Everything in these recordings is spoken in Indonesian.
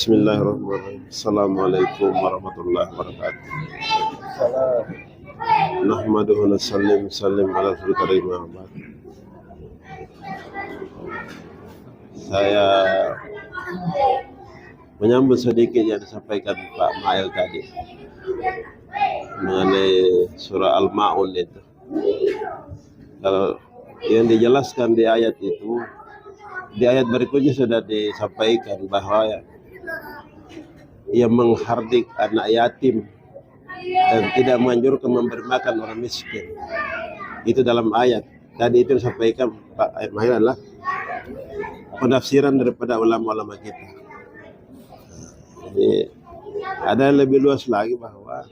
Bismillahirrahmanirrahim. Assalamualaikum warahmatullahi wabarakatuh. Nahmaduhu nasallim sallim ala rasul karim. Saya menyambut sedikit yang disampaikan Pak Mail tadi mengenai surah Al-Ma'un itu. Kalau yang dijelaskan di ayat itu, di ayat berikutnya sudah disampaikan bahwa ia menghardik anak yatim dan tidak menganjurkan memberi makan orang miskin. Itu dalam ayat. Tadi itu disampaikan Pak Mahir adalah penafsiran daripada ulama-ulama kita. Jadi ada yang lebih luas lagi bahwa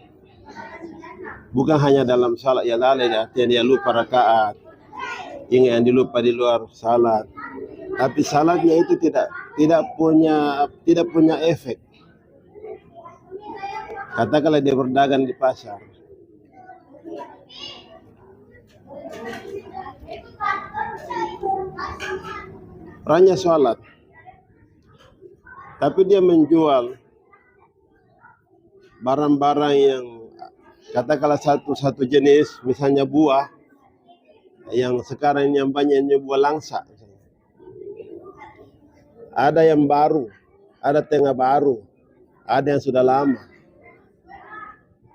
bukan hanya dalam salat ya lalai yang dia lupa rakaat, yang dilupa di luar salat, tapi salatnya itu tidak punya efek. Katakanlah dia berdagang di pasar, orangnya sholat, tapi dia menjual barang-barang yang katakanlah satu jenis, misalnya buah, yang sekarang yang banyaknya buah langsa. Ada yang baru, ada tengah baru, ada yang sudah lama.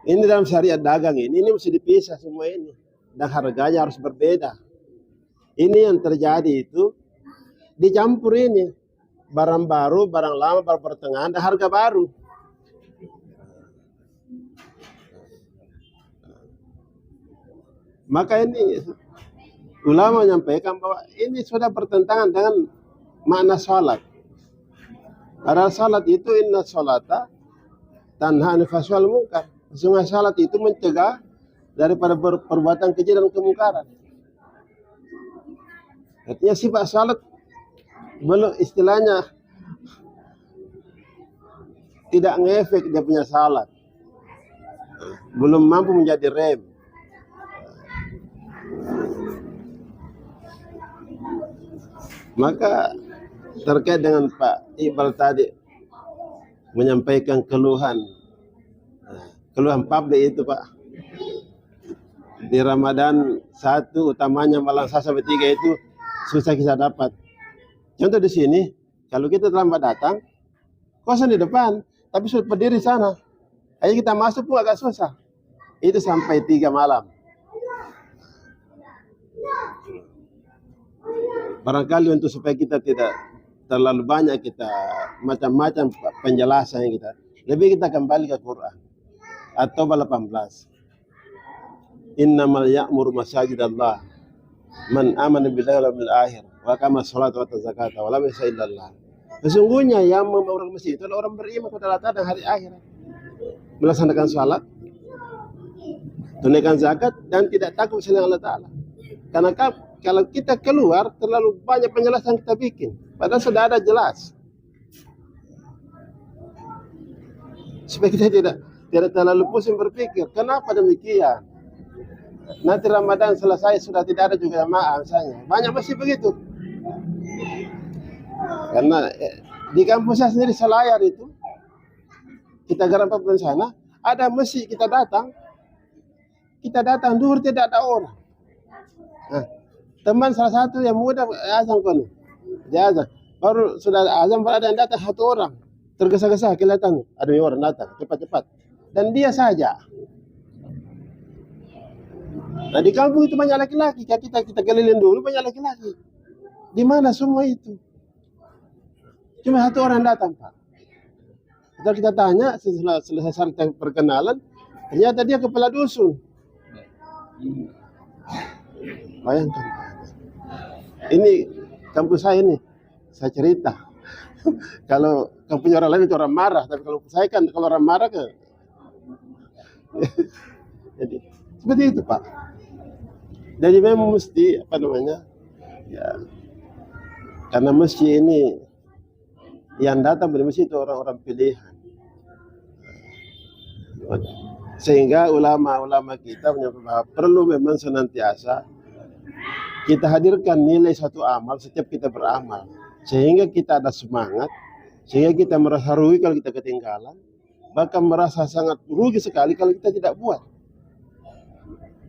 Ini dalam syariat dagang ini mesti dipisah semua ini. Dan harganya harus berbeda. Ini yang terjadi itu dicampur ini. Barang baru, barang lama, barang pertengahan, dan harga baru. Maka ini ulama menyampaikan bahwa ini sudah bertentangan dengan makna salat. Karena salat itu inna salata tanha 'anil fahsya'i wal munkar. Sesungguhnya salat itu mencegah daripada perbuatan keji dan kemungkaran. Artinya sifat salat belum istilahnya tidak ngefek dia punya salat. Belum mampu menjadi rem. Maka terkait dengan Pak Iqbal tadi menyampaikan keluhan publik itu Pak, di Ramadan 1 utamanya malam 1 sampai 3 itu susah kita dapat. Contoh di sini, kalau kita terlambat datang, kosong di depan, tapi sudah berdiri sana. Ayo kita masuk pun agak susah. Itu sampai 3 malam. Barangkali untuk supaya kita tidak terlalu banyak kita macam-macam penjelasan yang kita, lebih kita kembali ke Quran. At-Taubah 18. Innamal ya'muru masajidallah man amana billahi wal yawmil akhir wa aqama sholata wa ata zakata wa lam yasha illallah. Sesungguhnya yang orang masjid itu adalah orang beriman kepada Allah dan hari akhirat. Melaksanakan salat, tunaikan zakat dan tidak takut selain Allah Ta'ala. Karena kalau kita keluar terlalu banyak penjelasan kita bikin, padahal sudah ada jelas. Supaya kita tidak terlalu pusing berpikir, kenapa demikian? Nanti Ramadan selesai sudah tidak ada juga jamaah misalnya. Banyak masih begitu. Karena di kampus saya sendiri Selayar itu, kita garap di sana, ada masjid kita datang duhur tidak ada orang. Nah, teman salah satu yang muda azan kono, dia azan. Baru sudah azan baru ada yang datang 1 orang, tergesa-gesa kelihatan ada orang datang cepat-cepat. Dan dia saja. Nah di kampung itu banyak laki-laki. Kita keliling dulu banyak laki-laki. Di mana semua itu? Cuma 1 orang datang Pak. Kita tanya setelah selesai perkenalan, ternyata dia kepala dusun. Bayangkan. Ini kampus saya ini. Saya cerita. Kalau kampungnya orang lain itu orang marah, tapi kalau saya kan kalau orang marah ke jadi seperti itu Pak. Jadi memang mesti ya, karena masjid ini yang datang dari masjid itu orang-orang pilihan, sehingga ulama-ulama kita menyampaikan bahwa perlu memang senantiasa kita hadirkan nilai satu amal setiap kita beramal, sehingga kita ada semangat Sehingga kita merasa rugi kalau kita ketinggalan, bahkan merasa sangat rugi sekali kalau kita tidak buat.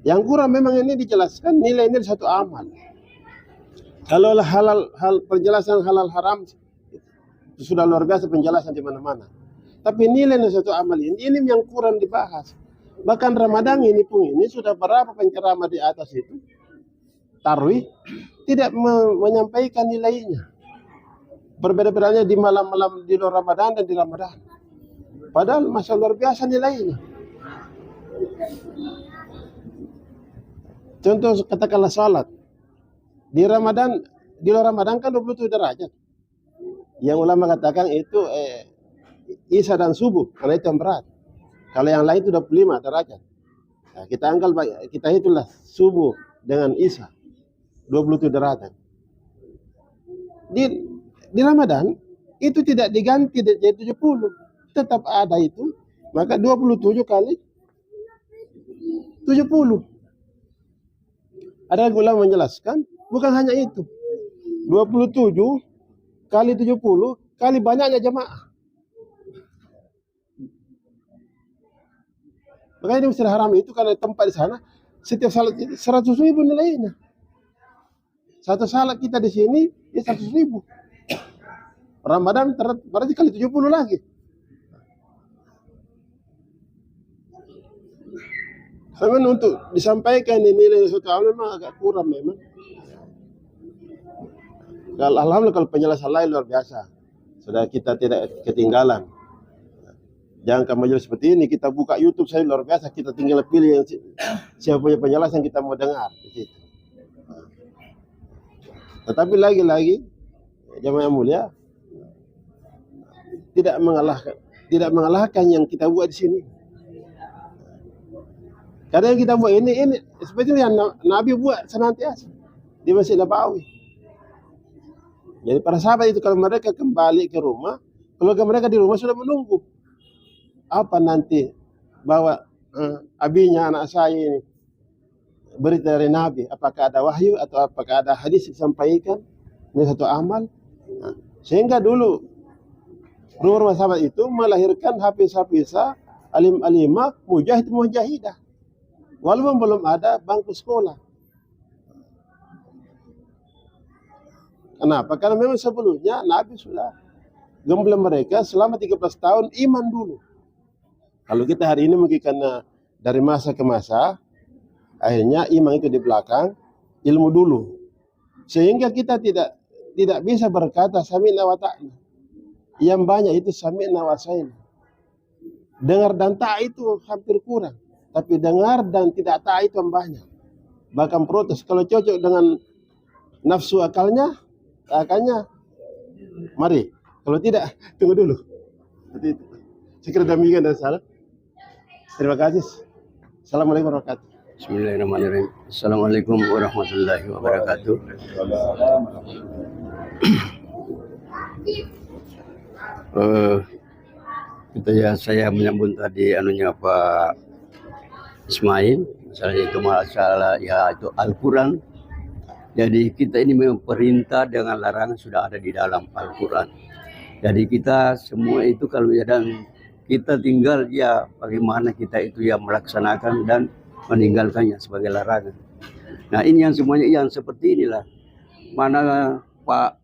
Yang kurang memang ini dijelaskan nilai-nilai satu amal. Kalau hal penjelasan halal haram itu sudah luar biasa penjelasan di mana-mana. Tapi nilai satu amal ini yang kurang dibahas. Bahkan Ramadan ini pun ini sudah berapa penceramah di atas itu tarwih tidak menyampaikan nilainya. Berbeda-bedanya di malam-malam di luar Ramadan dan di Ramadan. Padahal masya luar biasa nilainya. Contoh katakanlah salat. Di Ramadan, di luar Ramadan kan 27 derajat. Yang ulama katakan itu Isya dan subuh, karena itu yang berat. Kalau yang lain itu 25 derajat. Nah, kita itulah subuh dengan Isya 27 derajat. Di Ramadan itu tidak diganti jadi 70, tetap ada itu. Maka 27 kali 70. Ada ulama menjelaskan, bukan hanya itu. 27 kali 70 kali banyaknya jamaah. Makanya di Masjidil Haram itu karena tempat di sana, setiap salat itu 100.000 nilainya. Satu salat kita di sini ya 100.000. Ramadan berarti kali 70 lagi. Memang untuk disampaikan ini nilai suatu amal memang agak kurang memang. Alhamdulillah kalau penjelasan lain luar biasa. Sudah kita tidak ketinggalan. Jangan ke majelis seperti ini, kita buka YouTube saya luar biasa, kita tinggal pilih yang siapa punya penjelasan kita mau dengar di situ. Tetapi lagi-lagi jamaah yang mulia tidak mengalahkan yang kita buat di sini. Karena yang kita buat ini seperti yang Nabi buat senantiasa di Masjid Nabawi. Jadi para sahabat itu kalau mereka kembali ke rumah, keluarga mereka di rumah sudah menunggu. Apa nanti bawa abinya anak saya ini berita dari Nabi, apakah ada wahyu atau apakah ada hadis disampaikan, ini satu amal. Nah, sehingga dulu rumah sahabat itu melahirkan hafiz-hafiz, alim-alimah, mujahid-mujahidah, walaupun belum ada bangku sekolah. Kenapa? Karena memang sebelumnya Nabi sudah gembleng mereka selama 13 tahun iman dulu. Kalau kita hari ini mungkin karena dari masa ke masa, akhirnya iman itu di belakang, ilmu dulu. Sehingga kita tidak bisa berkata sami'na wa ta'na. Yang banyak itu sami'na wa sa'ina. Dengar dan tak itu hampir kurang. Tapi dengar dan tidak tak itu yang banyak. Bahkan protes, kalau cocok dengan nafsu akalnya, mari. Kalau tidak, tunggu dulu. Seperti itu. Saya kira demikian dan salah. Terima kasih. Assalamualaikum warahmatullahi wabarakatuh. Bismillahirrahmanirrahim. Assalamualaikum warahmatullahi wabarakatuh. Saya menyambut tadi anunya Pak Ismail, misalnya itu masalah ya itu Al-Quran. Jadi kita ini memang perintah dengan larangan sudah ada di dalam Al-Quran. Jadi kita semua itu kalau ya dan kita tinggal ya bagaimana kita itu ya melaksanakan dan meninggalkannya sebagai larangan. Nah ini yang semuanya yang seperti inilah. Mana Pak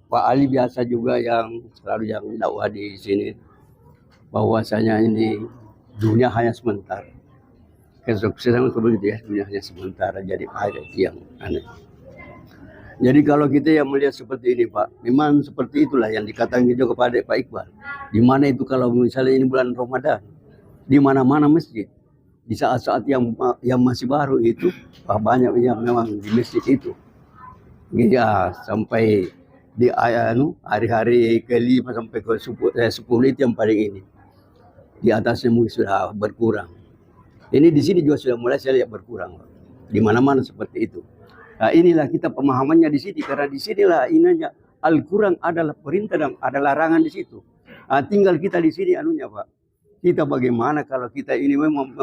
Ali biasa juga yang selalu yang dakwah di sini bahwasanya ini dunia hanya sementara. Kesuksesan begitu ya, dunia hanya sementara. Jadi ada yang aneh. Jadi kalau kita yang melihat seperti ini Pak, memang seperti itulah yang dikatakan juga kepada Pak Iqbal. Di mana itu kalau misalnya ini bulan Ramadan, di mana-mana masjid, di saat-saat yang masih baru itu banyak yang memang di masjid itu. Ya sampai di hari-hari ke-5 sampai ke 10 itu yang paling ini. Di atasnya mungkin sudah berkurang. Ini di sini juga sudah mulai saya lihat berkurang. Di mana-mana seperti itu. Nah inilah kita pemahamannya di sini, karena di sinilah ininya Al-Quran adalah perintah dan ada larangan di situ. Nah, tinggal kita di sini anunya Pak. Kita bagaimana kalau kita ini memang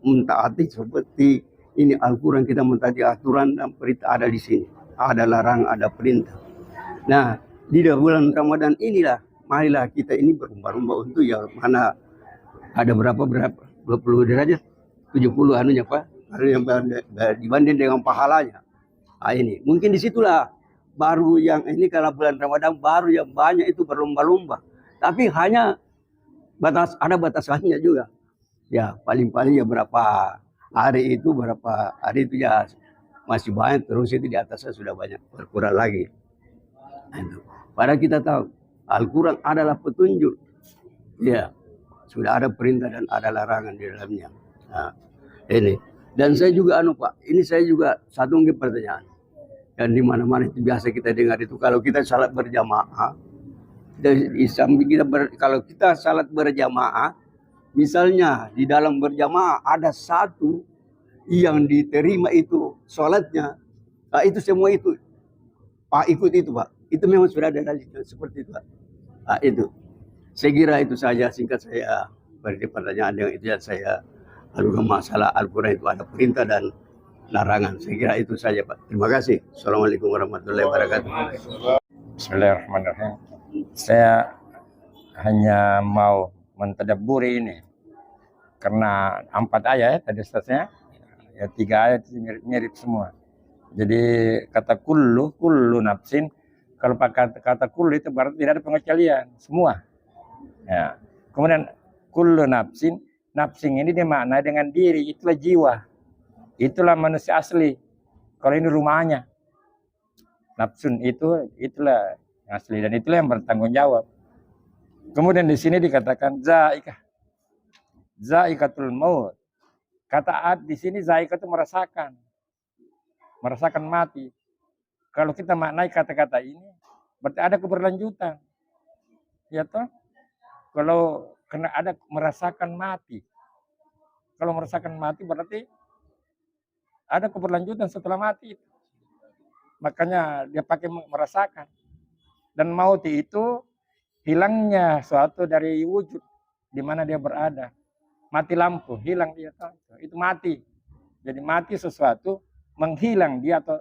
mentaati seperti ini Al-Quran, kita mentaati aturan dan perintah ada di sini. Ada larangan, ada perintah. Nah di bulan Ramadan inilah, marilah kita ini berlomba-lomba untuk yang mana ada berapa 20 derajat, 70 anunya Pak, yang dibanding dengan pahalanya. Nah, ini mungkin disitulah baru yang ini, kalau bulan Ramadan baru yang banyak itu berlomba-lomba. Tapi hanya ada batasannya juga. Ya paling-paling ya berapa hari itu ya masih banyak, terus itu di atasnya sudah banyak berkurang lagi. Nah, itu. Padahal kita tahu Al-Quran adalah petunjuk. Ya, sudah ada perintah dan ada larangan di dalamnya. Nah, ini. Dan saya juga Pak, ini saya juga satu pertanyaan. Dan di mana-mana itu biasa kita dengar itu, kalau kita salat berjamaah, kalau kita salat berjamaah, misalnya di dalam berjamaah ada satu yang diterima itu sholatnya, nah itu semua itu Pak ikut itu Pak. Itu memang sudah ada dalilnya seperti itu Pak. Nah, itu. Saya kira itu saja singkat saya beri pertanyaan yang itu yang saya adukan masalah Al-Quran itu ada perintah dan larangan. Saya kira itu saja Pak. Terima kasih. Assalamualaikum warahmatullahi wabarakatuh. Bismillahirrahmanirrahim. Saya hanya mau mentadabburi ini karena 4 ayat tadi statusnya, ya 3 ayat mirip semua. Jadi kata kullu nafsin, kalau pakai kata kullu itu berarti tidak ada pengecualian, semua. Ya. Kemudian kullu nafsin ini dimaknai dengan diri, itulah jiwa. Itulah manusia asli. Kalau ini rumahnya. Nafsun itulah yang asli dan itulah yang bertanggung jawab. Kemudian di sini dikatakan zaikatul maut. Kata di sini zaika itu merasakan mati. Kalau kita maknai kata-kata ini, berarti ada keberlanjutan. Ya toh? Kalau kena ada merasakan mati. Kalau merasakan mati berarti ada keberlanjutan setelah mati. Makanya dia pakai merasakan. Dan mauti itu hilangnya suatu dari wujud di mana dia berada. Mati lampu, hilang dia. Itu mati. Jadi mati sesuatu, menghilang dia atau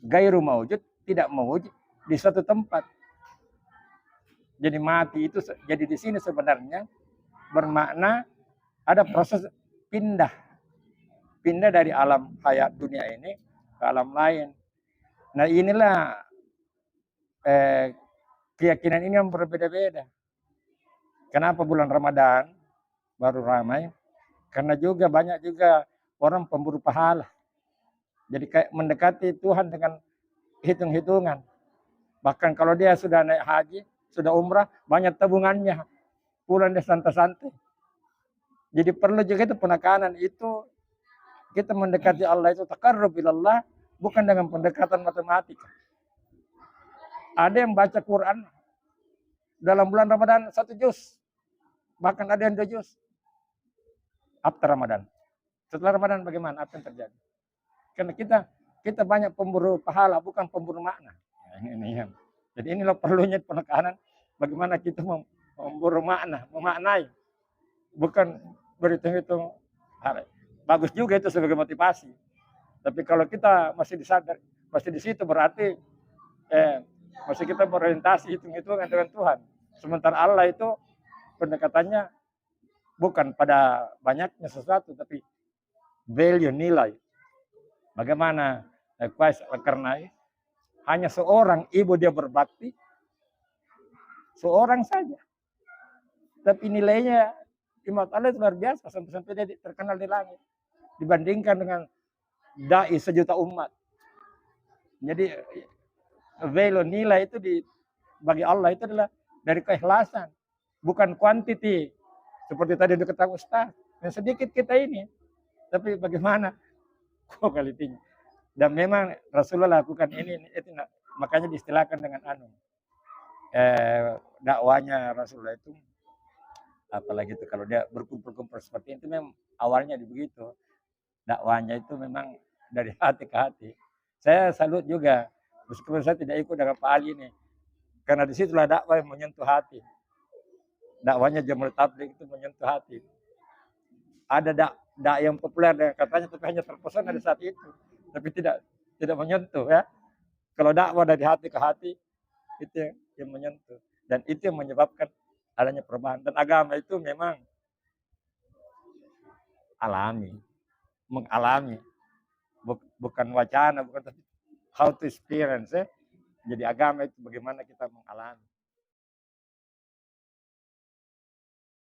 gairu mawujud, tidak mewujud di suatu tempat. Jadi mati itu, jadi di sini sebenarnya bermakna ada proses pindah dari alam hayat dunia ini ke alam lain. Nah inilah keyakinan ini yang berbeda-beda. Kenapa bulan Ramadan baru ramai? Karena juga banyak juga orang pemburu pahala. Jadi kayak mendekati Tuhan dengan hitung-hitungan. Bahkan kalau dia sudah naik haji, sudah umrah, banyak tabungannya. Pulang dia santai-santai. Jadi perlu juga itu penekanan itu. Kita mendekati Allah itu taqarrub ilallah, bukan dengan pendekatan matematika. Ada yang baca Quran dalam bulan Ramadan 1 juz. Bahkan ada yang 2 juz. After Ramadan. Setelah Ramadan bagaimana? Apa yang terjadi? Karena kita banyak pemburu pahala, bukan pemburu makna. Ini. Jadi inilah perlunya penekanan bagaimana kita memburu makna, memaknai. Bukan berhitung-hitung. Bagus juga itu sebagai motivasi. Tapi kalau kita masih disadar, masih di situ berarti masih kita berorientasi hitung-hitungan dengan Tuhan. Sementara Allah itu pendekatannya bukan pada banyaknya sesuatu, tapi value, nilai. Bagaimana? Karena hanya seorang ibu dia berbakti, seorang saja. Tapi nilainya imat Allah itu luar biasa, sampai-sampai dia terkenal di langit. Dibandingkan dengan dai 1 juta umat. Jadi value, nilai itu bagi Allah itu adalah dari keikhlasan, bukan kuantiti. Seperti tadi dikatakan Ustaz, yang sedikit kita ini, tapi bagaimana quality-nya. Dan memang Rasulullah lakukan ini itu, makanya diistilahkan dengan dakwanya Rasulullah itu, apalagi itu kalau dia berkumpul-kumpul seperti itu, memang awalnya begitu. Dakwanya itu memang dari hati ke hati. Saya salut juga, meskipun saya tidak ikut dengan Pak Ali ini, karena disitulah dakwah yang menyentuh hati. Dakwanya Jamul Tabligh itu menyentuh hati. Ada yang populer dengan katanya, tapi hanya terpesona di saat itu, tapi tidak menyentuh ya. Kalau dakwah dari hati ke hati, Itu yang menyentuh. Dan itu yang menyebabkan adanya perubahan. Dan agama itu memang alami, mengalami, bukan wacana, bukan tapi how to experience. Jadi agama itu bagaimana kita mengalami.